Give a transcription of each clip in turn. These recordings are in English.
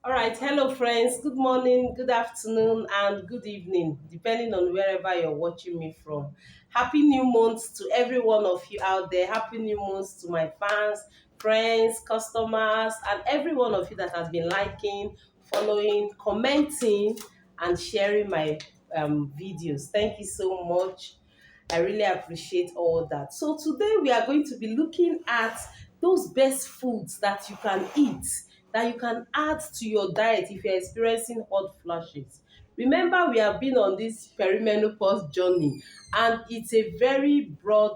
All right, hello friends. Good morning, good afternoon, and good evening, depending on wherever you're watching me from. Happy new month to every one of you out there. Happy new month to my fans, friends, customers, and every one of you that has been liking, following, commenting, and sharing my videos. Thank you so much. I really appreciate all that. So today we are going to be looking at those best foods that you can eat, that you can add to your diet if you're experiencing hot flashes. Remember, we have been on this perimenopause journey, and it's a very broad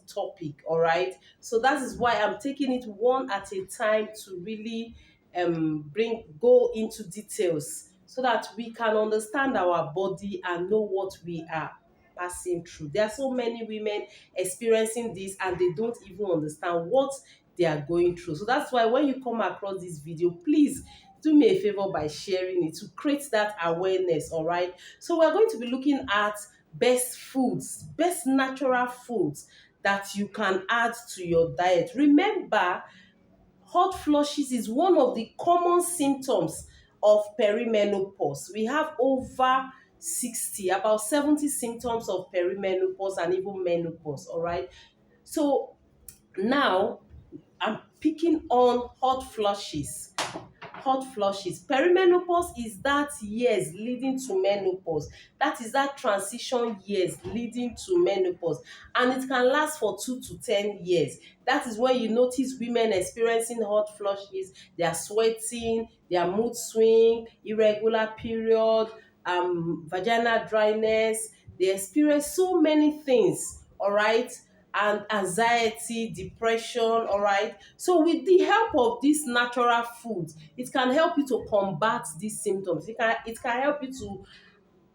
topic. All right, so that is why I'm taking it one at a time to really go into details so that we can understand our body and know what we are passing through. There are so many women experiencing this and they don't even understand what they are going through. So that's why when you come across this video, please do me a favor by sharing it to create that awareness. All right. So we're going to be looking at best foods, best natural foods that you can add to your diet. Remember, hot flushes is one of the common symptoms of perimenopause. We have over 60, about 70 symptoms of perimenopause and even menopause. All right. So now I'm picking on hot flushes. Hot flushes. Perimenopause is that years leading to menopause. That is that transition years leading to menopause. And it can last for 2 to 10 years. That is when you notice women experiencing hot flushes. They are sweating, their mood swing, irregular period, vaginal dryness. They experience so many things, all right? And anxiety, depression, all right? So with the help of this natural food, it can help you to combat these symptoms. It can help you to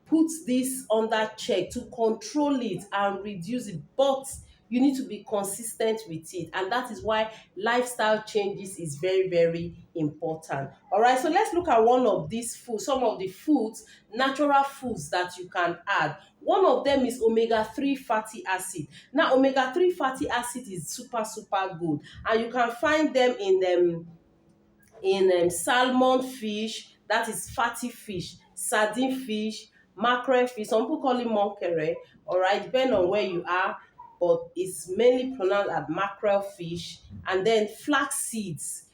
put this under check, to control it and reduce it. But you need to be consistent with it. And that is why lifestyle changes is very, very important. All right, so let's look at one of these foods, some of the foods, natural foods that you can add. One of them is omega-3 fatty acid. Now, omega-3 fatty acid is super, super good. And you can find them in salmon fish, that is fatty fish, sardine fish, mackerel fish. Some people call it monkere, all right, depending on where you are, but it's mainly pronounced as mackerel fish. And then flax seeds,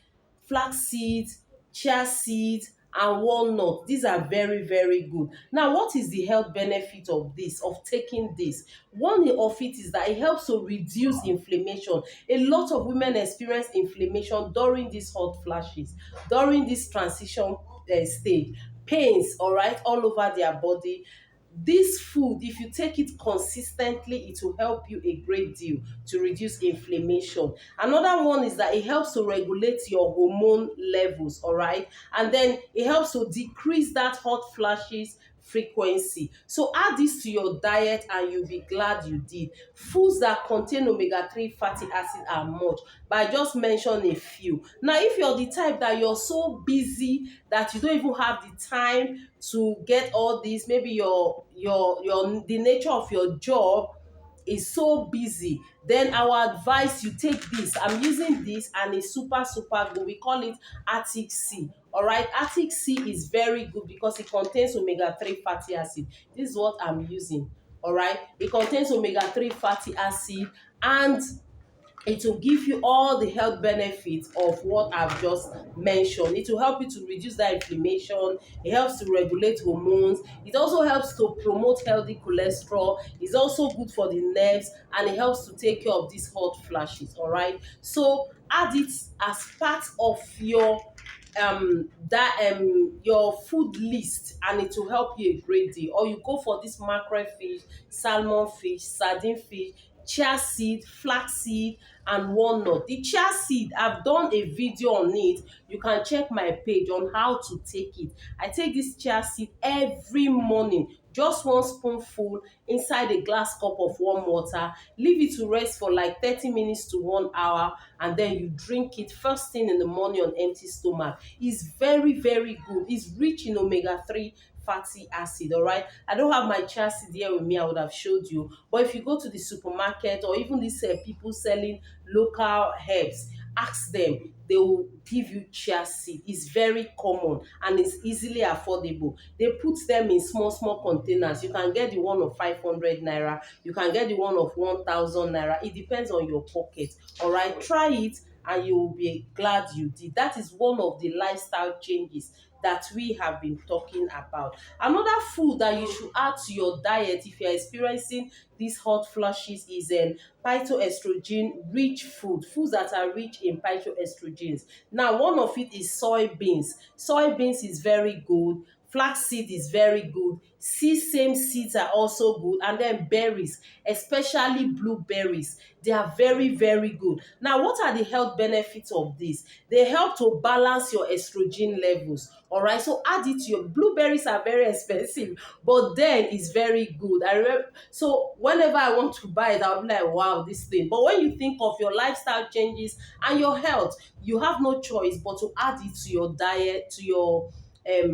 chia seeds, and walnut. These are very, very good. Now, what is the health benefit of this, of taking this? One of it is that it helps to reduce inflammation. A lot of women experience inflammation during these hot flashes, during this transition stage. Pains, all right, all over their body. This food, if you take it consistently, it will help you a great deal to reduce inflammation. Another one is that it helps to regulate your hormone levels, all right? And then it helps to decrease that hot flashes frequency. So add this to your diet and you'll be glad you did. Foods that contain omega-3 fatty acid are much, but I just mentioned a few. Now, if you're the type that you're so busy that you don't even have the time to get all this, maybe your the nature of your job is so busy, then I will advise you take this. I'm using this and it's super, super good. We call it Arctic Sea. All right, Arctic Sea is very good because it contains omega-3 fatty acid. This is what I'm using. All right, it contains omega-3 fatty acid, and it will give you all the health benefits of what I've just mentioned. It will help you to reduce that inflammation. It helps to regulate hormones. It also helps to promote healthy cholesterol. It's also good for the nerves, and it helps to take care of these hot flashes. All right. So add it as part of your food list, and it will help you a great deal. Or you go for this mackerel fish, salmon fish, sardine fish, chia seed, flax seed, and walnut. The chia seed, I've done a video on it. You can check my page on how to take it. I take this chia seed every morning, just one spoonful inside a glass cup of warm water. Leave it to rest for like 30 minutes to 1 hour, and then you drink it first thing in the morning on empty stomach. It's very, very good. It's rich in omega-3 fatty acid. All right, I don't have my chia seed here with me, I would have showed you. But if you go to the supermarket or even these people selling local herbs, ask them, they will give you chia seed. It's very common and it's easily affordable. They put them in small small containers. You can get the one of 500 naira, you can get the one of 1000 naira. It depends on your pocket. All right, try it and you will be glad you did. That is one of the lifestyle changes that we have been talking about. Another food that you should add to your diet if you're experiencing these hot flushes is phytoestrogen rich foods that are rich in phytoestrogens. Now, one of it is soybeans. Soybeans is very good. Flaxseed is very good. Sesame seeds are also good. And then berries, especially blueberries, they are very, very good. Now, what are the health benefits of this? They help to balance your estrogen levels. All right, so add it to your blueberries are very expensive, but then it's very good. I remember, so whenever I want to buy it, I'll be like, wow, this thing. But when you think of your lifestyle changes and your health, you have no choice but to add it to your diet, to your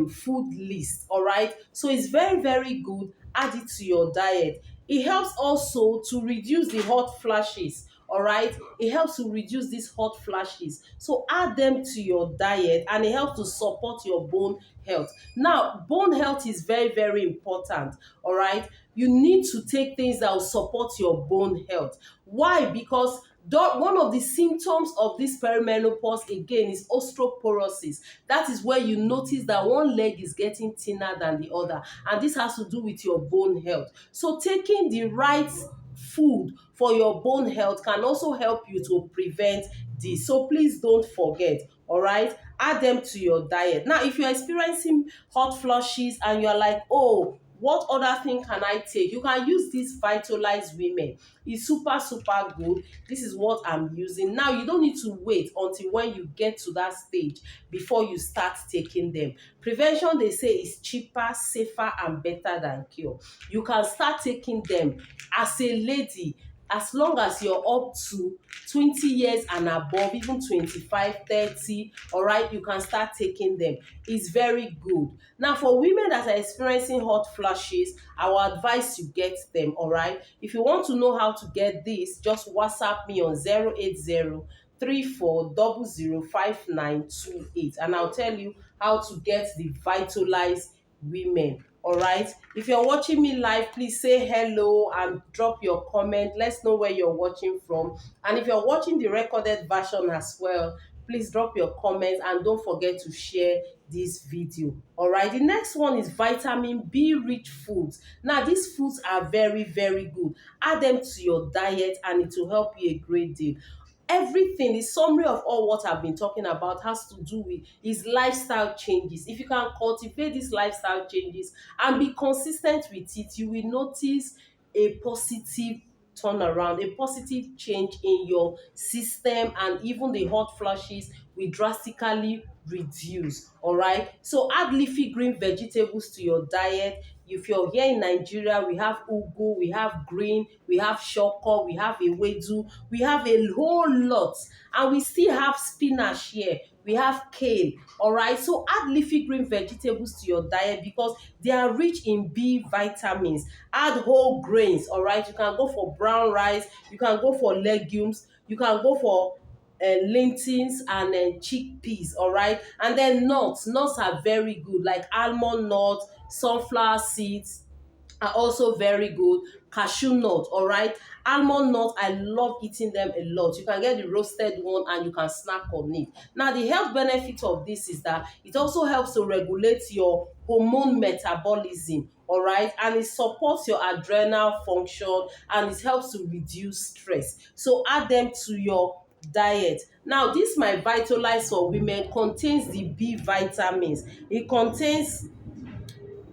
food list. All right, so it's very, very good. Add it to your diet. It helps also to reduce the hot flashes. All right, it helps to reduce these hot flashes, so add them to your diet and it helps to support your bone health. Now, bone health is very, very important. All right, you need to take things that will support your bone health. Why? Because one of the symptoms of this perimenopause again is osteoporosis. That is where you notice that one leg is getting thinner than the other, and this has to do with your bone health. So taking the right food for your bone health can also help you to prevent this. So please don't forget. All right, add them to your diet. Now, if you're experiencing hot flushes and you're like, oh, what other thing can I take? You can use this Vitalize Women. It's super, super good. This is what I'm using. Now, you don't need to wait until when you get to that stage before you start taking them. Prevention, they say, is cheaper, safer, and better than cure. You can start taking them as a lady as long as you're up to 20 years and above, even 25, 30. All right, you can start taking them. It's very good. Now, for women that are experiencing hot flushes, I will advise you get them. All right, if you want to know how to get this, just WhatsApp me on 08034005928 and I'll tell you how to get the Vitalize Women. All right, if you're watching me live, please say hello and drop your comment. Let's know where you're watching from, and if you're watching the recorded version as well, please drop your comments and don't forget to share this video. All right, the next one is vitamin B rich foods. Now, these foods are very, very good. Add them to your diet and it will help you a great deal. Everything, the summary of all what I've been talking about has to do with is lifestyle changes. If you can cultivate these lifestyle changes and be consistent with it, you will notice a positive turnaround, a positive change in your system, and even the hot flushes will drastically reduce. All right, so add leafy green vegetables to your diet. If you're here in Nigeria, we have ugu, we have green, we have shoko, we have ewedu, we have a whole lot, and we still have spinach here, we have kale. All right, so add leafy green vegetables to your diet because they are rich in B vitamins. Add whole grains. All right, you can go for brown rice, you can go for legumes, you can go for lentils and chickpeas. All right, and then nuts are very good, like almond nuts, sunflower seeds are also very good. Cashew nut. All right, almond nut, I love eating them a lot. You can get the roasted one and you can snack on it. Now, the health benefit of this is that it also helps to regulate your hormone metabolism. All right, and it supports your adrenal function and it helps to reduce stress. So add them to your diet. Now, this my Vitalize for Women contains the B vitamins. It contains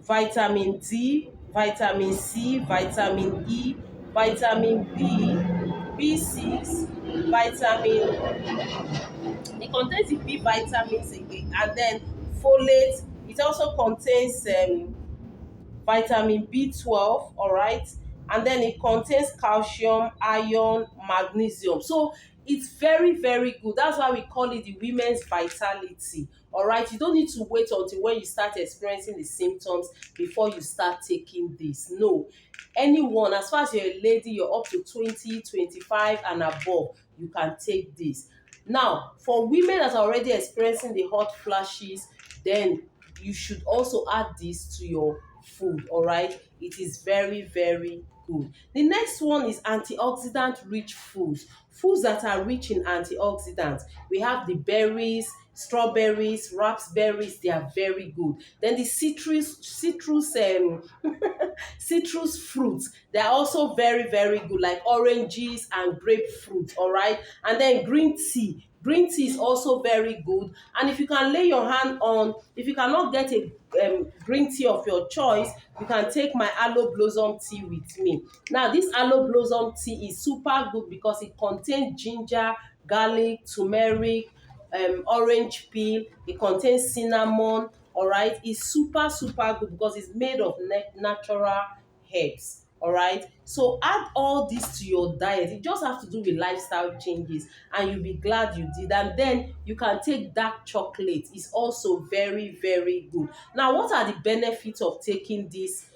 vitamin D, vitamin C, vitamin E, vitamin B, B6, vitamin. It contains the B vitamins again, and then folate. It also contains vitamin B12, all right? And then it contains calcium, iron, magnesium. So it's very, very good. That's why we call it the women's vitality. All right, you don't need to wait until when you start experiencing the symptoms before you start taking this. No, anyone, as far as you're a lady, you're up to 20, 25 and above, you can take this. Now, for women that are already experiencing the hot flashes, then you should also add this to your food, all right? It is very, very good. The next one is antioxidant rich foods. Foods that are rich in antioxidants. We have the berries, strawberries, raspberries, they are very good. Then the citrus fruits, they are also very, very good, like oranges and grapefruit, all right? And then green tea. Green tea is also very good. And if you can lay your hand on, if you cannot get a green tea of your choice, you can take my aloe blossom tea with me. Now, this aloe blossom tea is super good because it contains ginger, garlic, turmeric, orange peel. It contains cinnamon. All right, it's super, super good because it's made of natural herbs. All right, so add all this to your diet. You just have to do with lifestyle changes, and you'll be glad you did. And then you can take dark chocolate. It's also very, very good. Now, what are the benefits of taking this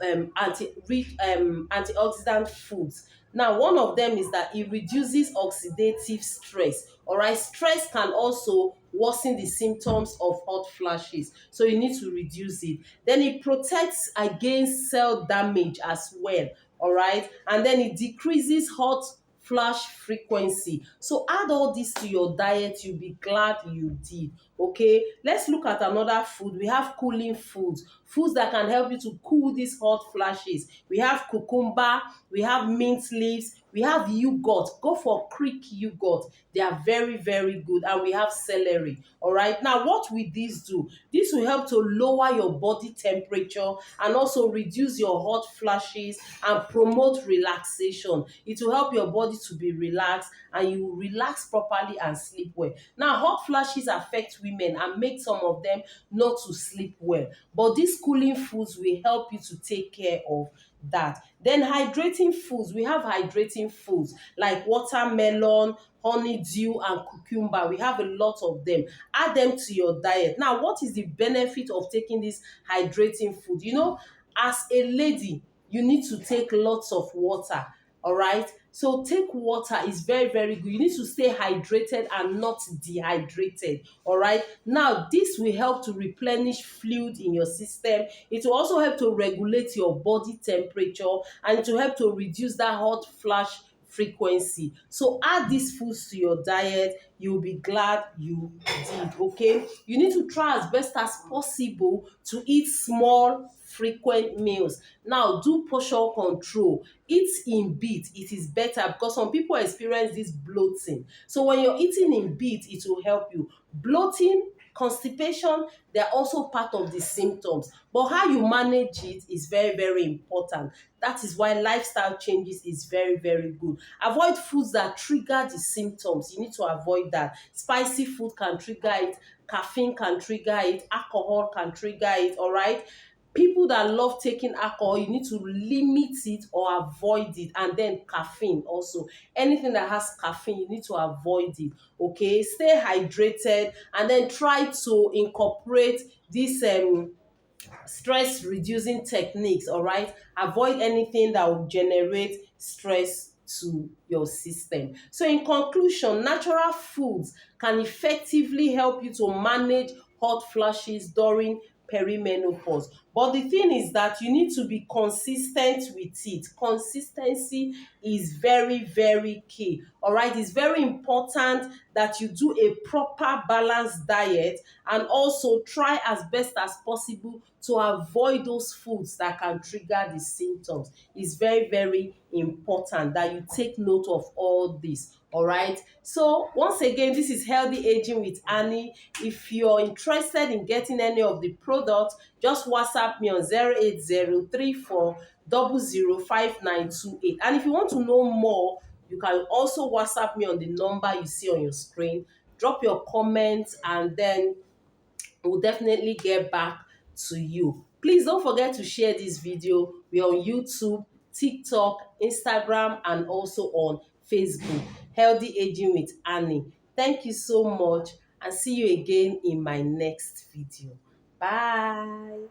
antioxidant foods? Now, one of them is that it reduces oxidative stress. All right, stress can also worsen the symptoms of hot flashes, so you need to reduce it. Then it protects against cell damage as well. All right, and then it decreases hot flash frequency. So add all this to your diet, you'll be glad you did. Okay, let's look at another food. We have cooling foods, foods that can help you to cool these hot flashes. We have cucumber, we have mint leaves, we have yogurt. Go for Greek yogurt, they are very, very good. And we have celery. All right, now what will this do? This will help to lower your body temperature and also reduce your hot flashes and promote relaxation. It will help your body to be relaxed, and you will relax properly and sleep well. Now, hot flashes affect women and make some of them not to sleep well, but these cooling foods will help you to take care of that. Then hydrating foods, we have hydrating foods like watermelon, honeydew, and cucumber. We have a lot of them. Add them to your diet. Now, what is the benefit of taking this hydrating food? You know, as a lady, you need to take lots of water. All right, so take water, is very, very good. You need to stay hydrated and not dehydrated. All right, now this will help to replenish fluid in your system. It will also help to regulate your body temperature, and it will help to reduce that hot flash frequency. So add these foods to your diet, you'll be glad you did. Okay, you need to try as best as possible to eat small frequent meals. Now, do portion control, eat in bit. It is better because some people experience this bloating. So when you're eating in bit, it will help you. Bloating, constipation, they're also part of the symptoms, but how you manage it is very, very important. That is why lifestyle changes is very, very good. Avoid foods that trigger the symptoms. You need to avoid that. Spicy food can trigger it, caffeine can trigger it, alcohol can trigger it. All right, people that love taking alcohol, you need to limit it or avoid it. And then caffeine also, anything that has caffeine, you need to avoid it. Okay, stay hydrated, and then try to incorporate this stress reducing techniques. All right, avoid anything that will generate stress to your system. So in conclusion, natural foods can effectively help you to manage hot flashes during perimenopause. But the thing is that you need to be consistent with it. Consistency is very, very key. All right, it's very important that you do a proper balanced diet, and also try as best as possible to avoid those foods that can trigger the symptoms. It's very, very important that you take note of all this. All right, so once again, this is Healthy Aging with Annie. If you're interested in getting any of the products, just WhatsApp me on 08034005928. And if you want to know more, you can also WhatsApp me on the number you see on your screen. Drop your comments, and then we'll definitely get back to you. Please don't forget to share this video. We're on YouTube, TikTok, Instagram, and also on Facebook. Healthy Aging with Annie. Thank you so much, and see you again in my next video. Bye.